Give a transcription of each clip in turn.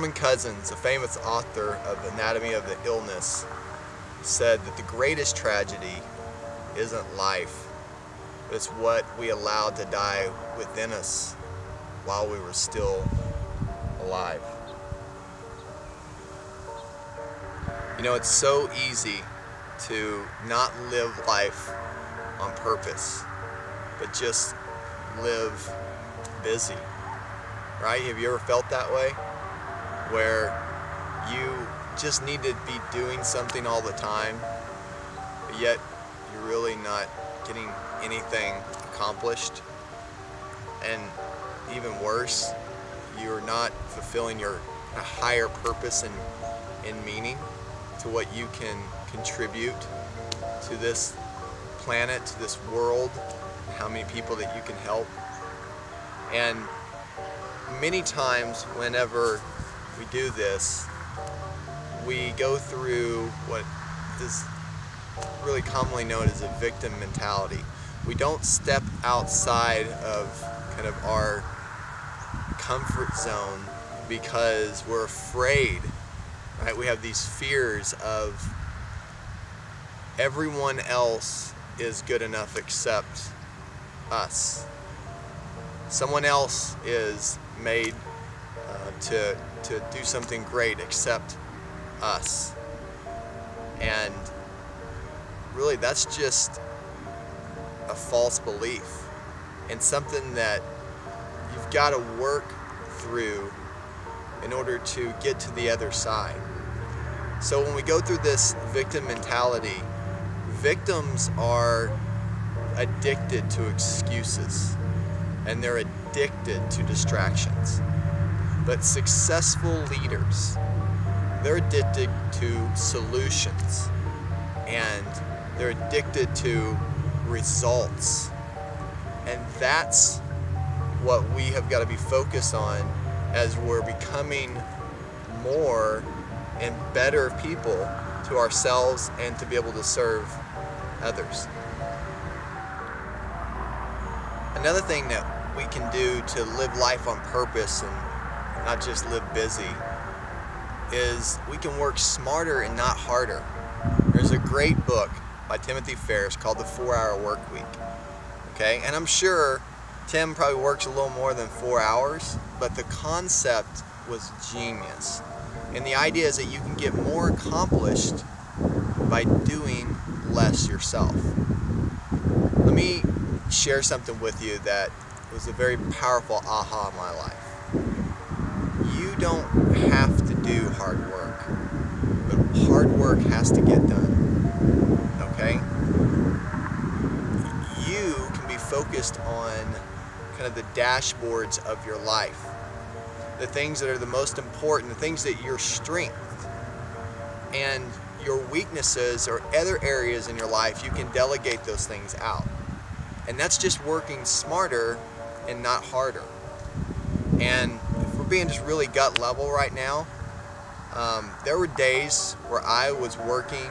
Norman Cousins, a famous author of Anatomy of the Illness, said that the greatest tragedy isn't life, but it's what we allowed to die within us while we were still alive. You know, it's so easy to not live life on purpose, but just live busy, right? Have you ever felt that way? Where you just need to be doing something all the time, but yet you're really not getting anything accomplished. And even worse, you're not fulfilling your higher purpose and meaning to what you can contribute to this planet, to this world, how many people that you can help. And many times whenever we do this, we go through what is really commonly known as a victim mentality. We don't step outside of kind of our comfort zone because we're afraid, right? We have these fears of everyone else is good enough except us. Someone else is made to do something great except us. And really that's just a false belief and something that you've got to work through in order to get to the other side. So when we go through this victim mentality, victims are addicted to excuses and they're addicted to distractions. But successful leaders, they're addicted to solutions and they're addicted to results. And that's what we have got to be focused on as we're becoming more and better people to ourselves and to be able to serve others. Another thing that we can do to live life on purpose and not just live busy is we can work smarter and not harder. There's a great book by Timothy Ferriss called The 4-Hour Workweek. Okay, and I'm sure Tim probably works a little more than 4 hours, but the concept was genius. And the idea is that you can get more accomplished by doing less yourself. Let me share something with you that was a very powerful aha in my life. You don't have to do hard work, but hard work has to get done, okay? You can be focused on kind of the dashboards of your life, the things that are the most important, the things that your strength and your weaknesses or other areas in your life, you can delegate those things out. And that's just working smarter and not harder. And if we're being just really gut level right now, there were days where I was working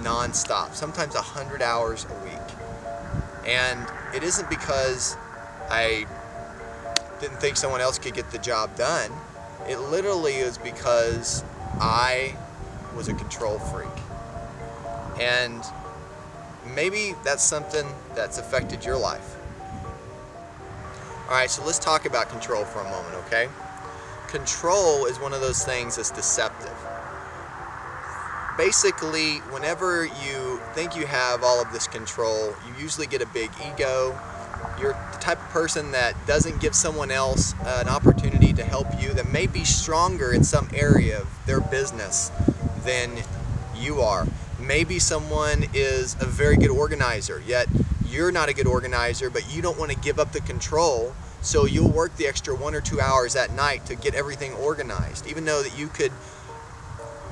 non-stop, sometimes 100 hours a week. And it isn't because I didn't think someone else could get the job done. It literally is because I was a control freak. And maybe that's something that's affected your life. Alright, so let's talk about control for a moment, okay? Control is one of those things that's deceptive. Basically, whenever you think you have all of this control, you usually get a big ego. You're the type of person that doesn't give someone else an opportunity to help you, that may be stronger in some area of their business than you are. Maybe someone is a very good organizer, yet you're not a good organizer, but you don't want to give up the control, so you'll work the extra 1 or 2 hours at night to get everything organized, even though that you could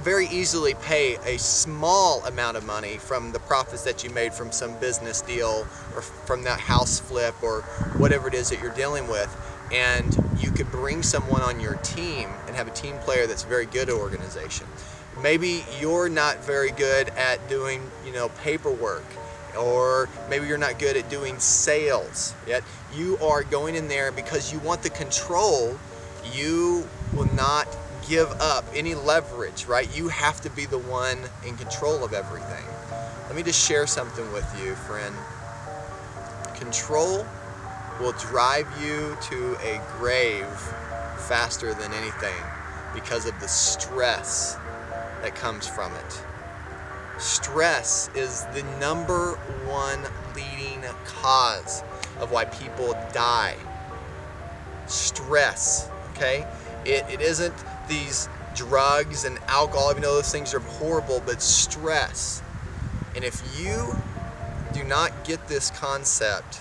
very easily pay a small amount of money from the profits that you made from some business deal or from that house flip or whatever it is that you're dealing with, and you could bring someone on your team and have a team player that's very good at organization. Maybe you're not very good at doing, paperwork, or maybe you're not good at doing sales, yet you are going in there because you want the control. You will not give up any leverage, right? You have to be the one in control of everything. Let me just share something with you, friend. Control will drive you to a grave faster than anything because of the stress that comes from it. Stress is the #1 leading cause of why people die. Stress, okay? It isn't these drugs and alcohol, even though those things are horrible, but stress. And if you do not get this concept,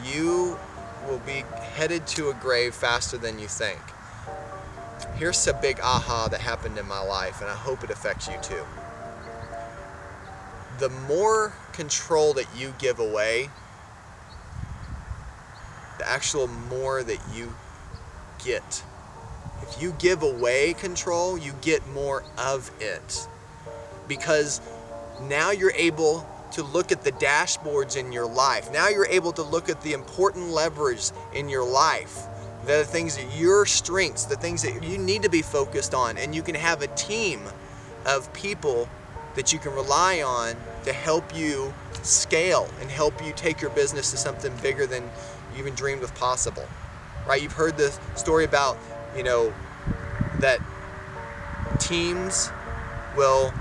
you will be headed to a grave faster than you think. Here's a big aha that happened in my life, and I hope it affects you too. The more control that you give away, the actual more that you get. If you give away control, you get more of it. Because now you're able to look at the dashboards in your life. Now you're able to look at the important leverage in your life. The things that your strengths, the things that you need to be focused on, and you can have a team of people that you can rely on to help you scale and help you take your business to something bigger than you even dreamed was possible. Right? You've heard the story about, that teams will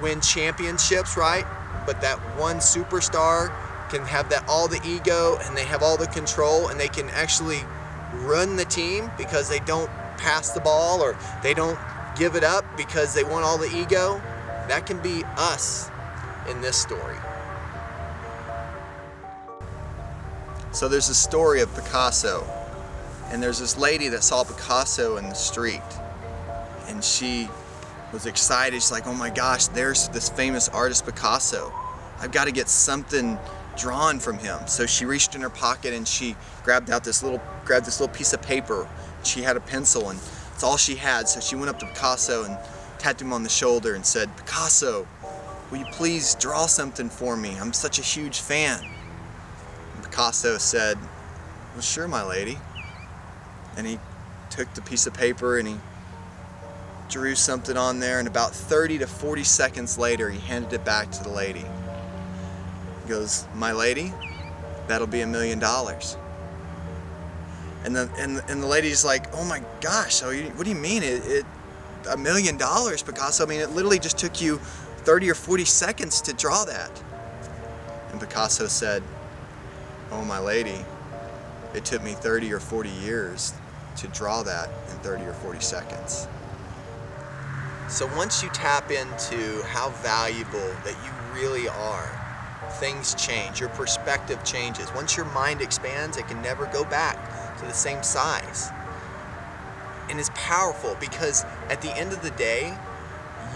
win championships, right? But that one superstar can have all the ego, and they have all the control, and they can actually run the team because they don't pass the ball, or they don't give it up because they want all the ego. That can be us in this story. So there's a story of Picasso, and there's this lady that saw Picasso in the street, and she was excited. She's like, oh my gosh, there's this famous artist Picasso. I've got to get something drawn from him. So she reached in her pocket and she grabbed this little piece of paper. She had a pencil, and it's all she had. So she went up to Picasso and tapped him on the shoulder and said, Picasso, will you please draw something for me? I'm such a huge fan. And Picasso said, well, sure, my lady. And he took the piece of paper and he drew something on there, and about 30 to 40 seconds later he handed it back to the lady. He goes, my lady, that'll be $1 million. And the lady's like, oh my gosh, so what do you mean $1 million, Picasso? I mean, it literally just took you 30 or 40 seconds to draw that. And Picasso said, oh my lady, it took me 30 or 40 years to draw that in 30 or 40 seconds. So once you tap into how valuable that you really are, things change, your perspective changes. Once your mind expands, it can never go back to the same size. And it's powerful because at the end of the day,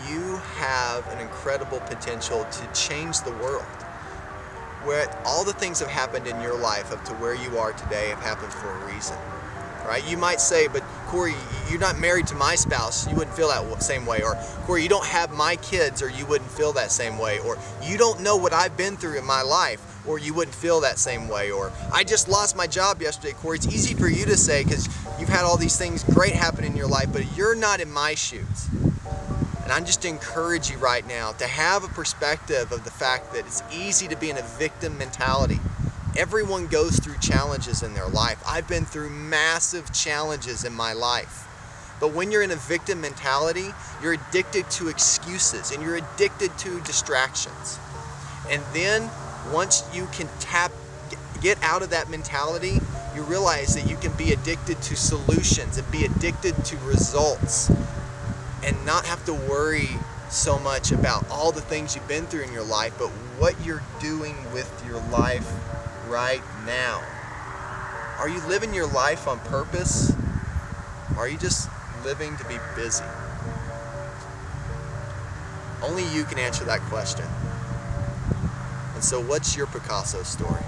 you have an incredible potential to change the world. Where all the things that have happened in your life up to where you are today have happened for a reason. Right? You might say, but Cory, you're not married to my spouse, you wouldn't feel that same way. Or Cory, you don't have my kids, or you wouldn't feel that same way. Or you don't know what I've been through in my life, or you wouldn't feel that same way. Or I just lost my job yesterday, Cory. It's easy for you to say because you've had all these things great happen in your life, but you're not in my shoes. And I'm just encourage you right now to have a perspective of the fact that it's easy to be in a victim mentality. Everyone goes through challenges in their life. I've been through massive challenges in my life. But when you're in a victim mentality, you're addicted to excuses and you're addicted to distractions. And then once you can get out of that mentality, you realize that you can be addicted to solutions and be addicted to results and not have to worry so much about all the things you've been through in your life, but what you're doing with your life right now. Are you living your life on purpose? Or are you just living to be busy? Only you can answer that question. And so what's your Picasso story?